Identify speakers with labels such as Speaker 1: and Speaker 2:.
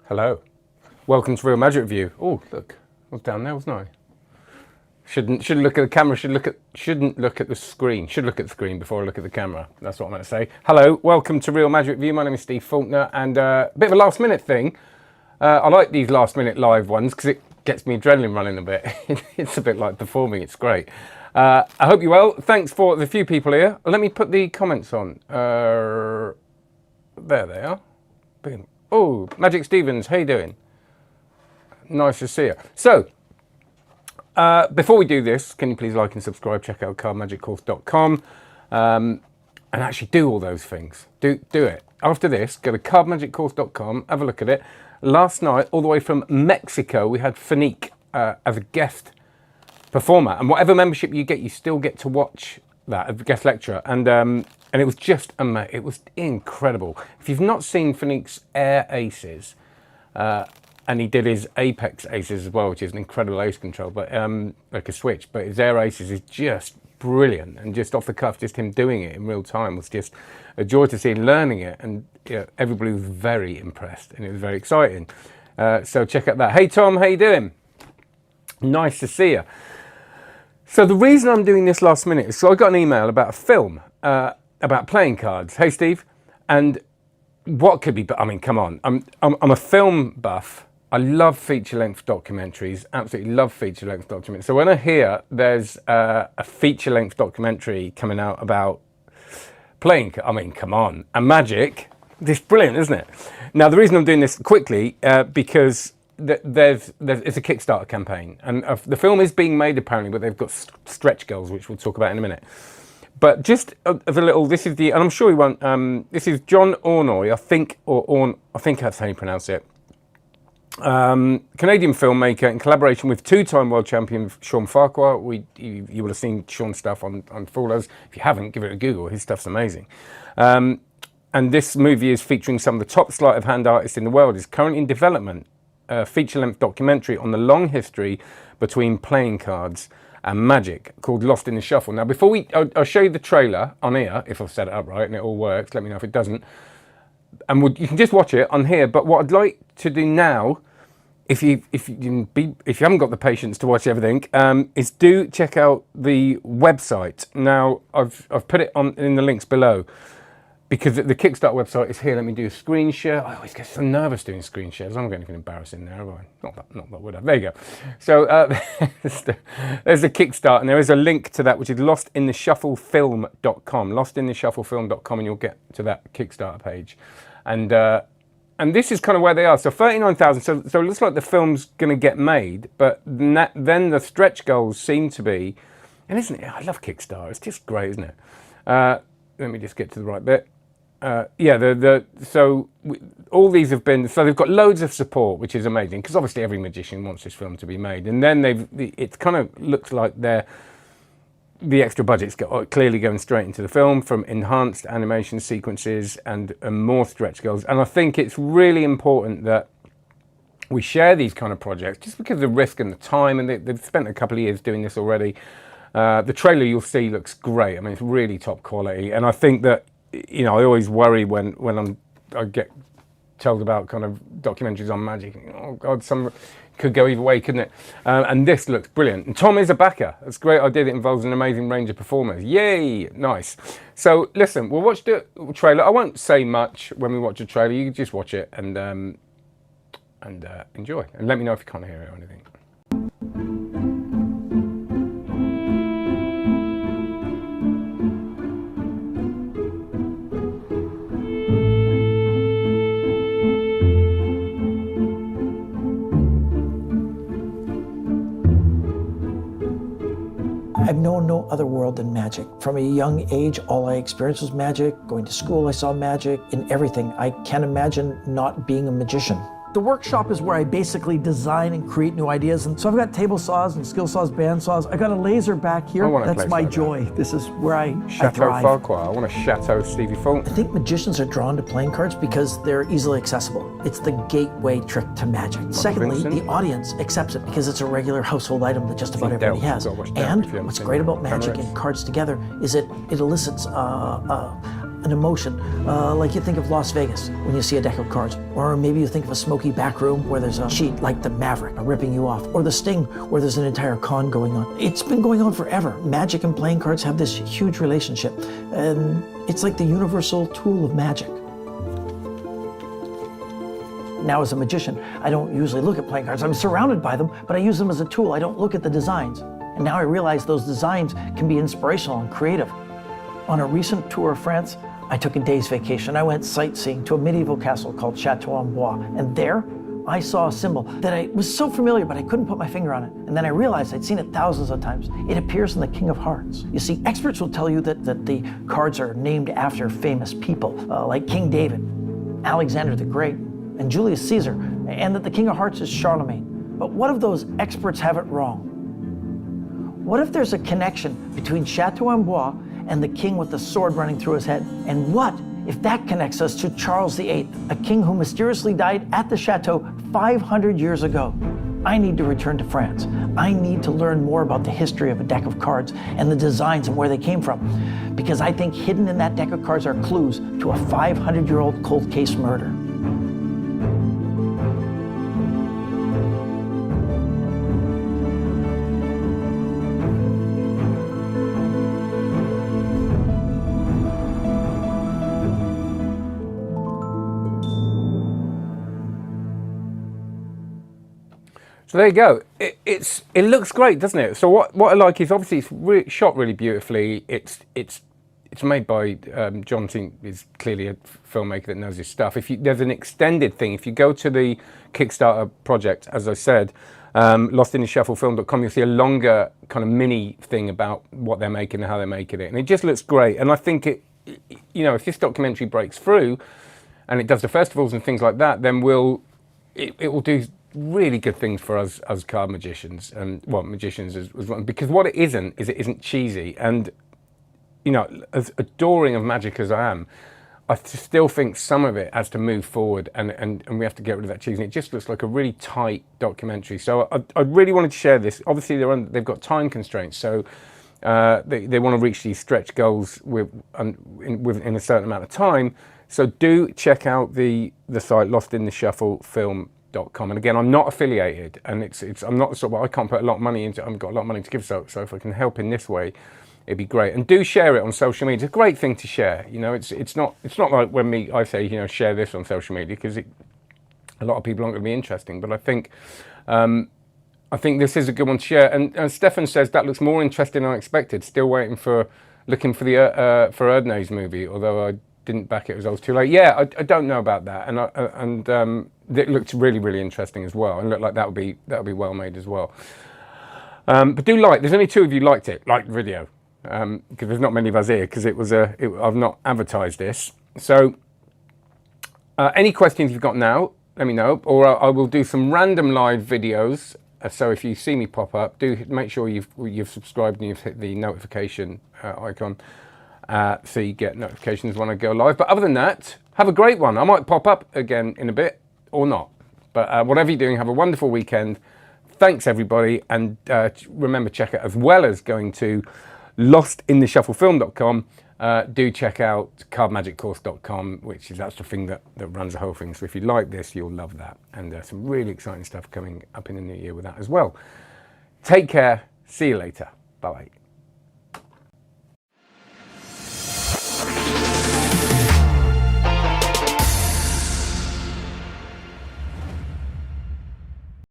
Speaker 1: Hello. Welcome to Real Magic Review. Oh, look. I was down there, wasn't I? Shouldn't look at the camera, shouldn't look at the screen. Should look at the screen before I look at the camera. That's what I'm going to say. Hello, welcome to Real Magic Review. My name is Steve Faulkner, and a bit of a last minute thing. I like these last minute live ones because it gets me adrenaline running a bit. It's a bit like performing, it's great. I hope you're well. Thanks for the few people here. Let me put the comments on. There they are. Boom. Oh, Magic Stevens, how you doing? Nice to see you. So, before we do this, can you please like and subscribe? Check out cardmagiccourse.com and actually do all those things. Do it. After this, go to cardmagiccourse.com, have a look at it. Last night, all the way from Mexico, we had Fanique as a guest performer. And whatever membership you get, you still get to watch that as a guest lecturer. And it was just amazing. It was incredible. If you've not seen Fanique's Air Aces, and he did his Apex Aces as well, which is an incredible ace control, but like a switch. But his Air Aces is just brilliant, and just off the cuff, just him doing it in real time was just a joy to see him learning it, and everybody was very impressed, and it was very exciting. So check out that. Hey Tom, how you doing? Nice to see you. So the reason I'm doing this last minute is so I got an email about a film about playing cards. Hey Steve, and what could be? I mean, come on. I'm a film buff. I love feature-length documentaries. Absolutely love feature-length documentaries. So when I hear there's a feature-length documentary coming out about playing, I mean, come on, and magic. This is brilliant, isn't it? Now the reason I'm doing this quickly because it's a Kickstarter campaign, and the film is being made apparently, but they've got stretch goals, which we'll talk about in a minute. But just as a little, this is the, and I'm sure he won't. This is John Ornoy, I think, I think that's how you pronounce it. Canadian filmmaker in collaboration with two-time world champion Sean Farquhar. You will have seen Sean's stuff on Foolers. If you haven't, give it a Google. His stuff's amazing. And this movie is featuring some of the top sleight of hand artists in the world. It's currently in development. A feature-length documentary on the long history between playing cards and magic called Lost in the Shuffle. Now, before I'll show you the trailer on here, if I've set it up right and it all works. Let me know if it doesn't. And you can just watch it on here. But what I'd like to do now, if you haven't got the patience to watch everything, is do check out the website. Now, I've put it in the links below, because the Kickstarter website is here. Let me do a screen share. I always get so nervous doing screen shares. I'm going to get embarrassing there, have I? Not that would I? There you go. So there's a Kickstarter, and there is a link to that, which is lostintheshufflefilm.com. Lostintheshufflefilm.com, and you'll get to that Kickstarter page. And this is kind of where they are. So 39,000. So it looks like the film's going to get made, but then the stretch goals seem to be, and isn't it? I love Kickstarter. It's just great, isn't it? Let me just get to the right bit. All these have been, so they've got loads of support, which is amazing, because obviously every magician wants this film to be made. And then it kind of looks like the extra budget's clearly going straight into the film, from enhanced animation sequences and more stretch goals. And I think it's really important that we share these kind of projects, just because of the risk and the time, and they've spent a couple of years doing this already. The trailer you'll see looks great. I mean, it's really top quality, and I think that, I always worry when I get told about kind of documentaries on magic. Oh God, some could go either way, couldn't it? And this looks brilliant. And Tom is a backer. That's a great idea that involves an amazing range of performers. Yay, nice. So listen, we'll watch the trailer. I won't say much when we watch the trailer. You can just watch it and enjoy. And let me know if you can't hear it or anything.
Speaker 2: I've known no other world than magic. From a young age, all I experienced was magic. Going to school, I saw magic in everything. I can't imagine not being a magician. The workshop is where I basically design and create new ideas. And so I've got table saws and skill saws, band saws. I got a laser back here. That's my joy. This is where I thrive.
Speaker 1: Farquhar. I want a Chateau Stevie Faulkner.
Speaker 2: I think magicians are drawn to playing cards because they're easily accessible. It's the gateway trick to magic. Secondly, the audience accepts it because it's a regular household item that just about everybody has. And what's great about magic and cards together is it elicits an emotion, like you think of Las Vegas when you see a deck of cards. Or maybe you think of a smoky back room where there's a cheat like the Maverick ripping you off. Or the Sting where there's an entire con going on. It's been going on forever. Magic and playing cards have this huge relationship. And it's like the universal tool of magic. Now as a magician, I don't usually look at playing cards. I'm surrounded by them, but I use them as a tool. I don't look at the designs. And now I realize those designs can be inspirational and creative. On a recent tour of France, I took a day's vacation. I went sightseeing to a medieval castle called Chateau en Bois. And there, I saw a symbol that I was so familiar, but I couldn't put my finger on it. And then I realized I'd seen it thousands of times. It appears in the King of Hearts. You see, experts will tell you that the cards are named after famous people, like King David, Alexander the Great, and Julius Caesar, and that the King of Hearts is Charlemagne. But what if those experts have it wrong? What if there's a connection between Chateau en Bois and the king with the sword running through his head? And what if that connects us to Charles VIII, a king who mysteriously died at the chateau 500 years ago? I need to return to France. I need to learn more about the history of a deck of cards and the designs and where they came from. Because I think hidden in that deck of cards are clues to a 500-year-old cold case murder.
Speaker 1: So there you go. It looks great, doesn't it? So what I like is obviously it's shot really beautifully. It's made by John. Is clearly a filmmaker that knows his stuff. There's an extended thing. If you go to the Kickstarter project, as I said, lostintheshufflefilm.com, you'll see a longer kind of mini thing about what they're making and how they're making it, and it just looks great. And I think if this documentary breaks through, and it does the festivals and things like that, then it will do really good things for us as card magicians, and magicians as well, because what it isn't cheesy. And as adoring of magic as I am, I still think some of it has to move forward, and we have to get rid of that cheese. And it just looks like a really tight documentary. So I really wanted to share this. Obviously they've got time constraints, so they want to reach these stretch goals within a certain amount of time. So do check out the site lostintheshufflefilm.com. And again, I'm not affiliated, and I'm not sort of, I can't put a lot of money into it. I haven't got a lot of money to give, so if I can help in this way, it'd be great. And do share it on social media. It's a great thing to share. It's not like when I say share this on social media, because a lot of people aren't going to be interesting. But I think this is a good one to share. And Stefan says that looks more interesting than I expected. Still looking for the for Erdnase movie, although I didn't back it as I was too late. Yeah, I don't know about that, and it looked really, really interesting as well, and looked like that would be well made as well. But do there's only 2 of you liked the video, because there's not many of us here, because I've not advertised this. So any questions you've got now, let me know, or I will do some random live videos. So if you see me pop up, do make sure you've subscribed and you've hit the notification icon, so you get notifications when I go live. But other than that, have a great one. I might pop up again in a bit or not. But whatever you're doing, have a wonderful weekend. Thanks, everybody. And remember, check out, as well as going to lostintheshufflefilm.com, do check out cardmagiccourse.com, that's the thing that runs the whole thing. So if you like this, you'll love that. And some really exciting stuff coming up in the new year with that as well. Take care. See you later. Bye-bye.